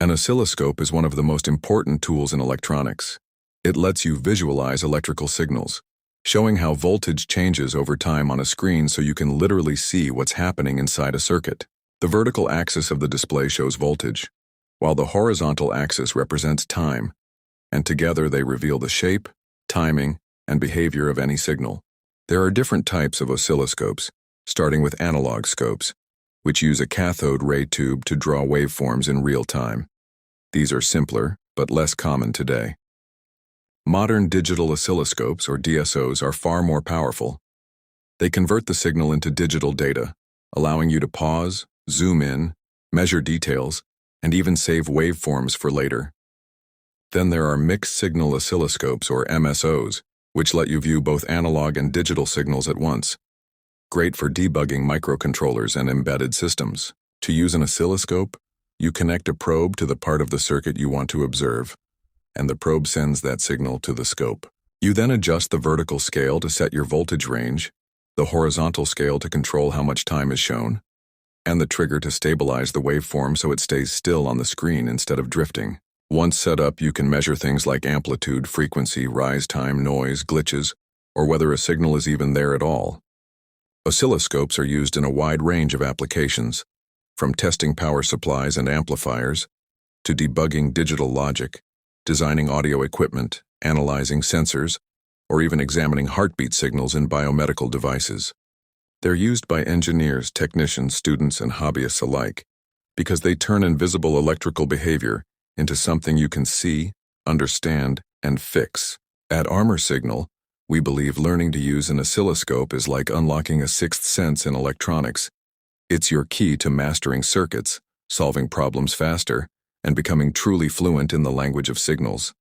An oscilloscope is one of the most important tools in electronics. It lets you visualize electrical signals, showing how voltage changes over time on a screen so you can literally see what's happening inside a circuit. The vertical axis of the display shows voltage, while the horizontal axis represents time, and together they reveal the shape, timing, and behavior of any signal. There are different types of oscilloscopes, starting with analog scopes, which use a cathode ray tube to draw waveforms in real time. These are simpler, but less common today. Modern digital oscilloscopes, or DSOs, are far more powerful. They convert the signal into digital data, allowing you to pause, zoom in, measure details, and even save waveforms for later. Then there are mixed signal oscilloscopes, or MSOs, which let you view both analog and digital signals at once. Great for debugging microcontrollers and embedded systems. To use an oscilloscope, you connect a probe to the part of the circuit you want to observe, and the probe sends that signal to the scope. You then adjust the vertical scale to set your voltage range, the horizontal scale to control how much time is shown, and the trigger to stabilize the waveform so it stays still on the screen instead of drifting. Once set up, you can measure things like amplitude, frequency, rise time, noise, glitches, or whether a signal is even there at all. Oscilloscopes are used in a wide range of applications, from testing power supplies and amplifiers, to debugging digital logic, designing audio equipment, analyzing sensors, or even examining heartbeat signals in biomedical devices. They're used by engineers, technicians, students, and hobbyists alike, because they turn invisible electrical behavior into something you can see, understand, and fix. At Armor Signal, we believe learning to use an oscilloscope is like unlocking a sixth sense in electronics. It's your key to mastering circuits, solving problems faster, and becoming truly fluent in the language of signals.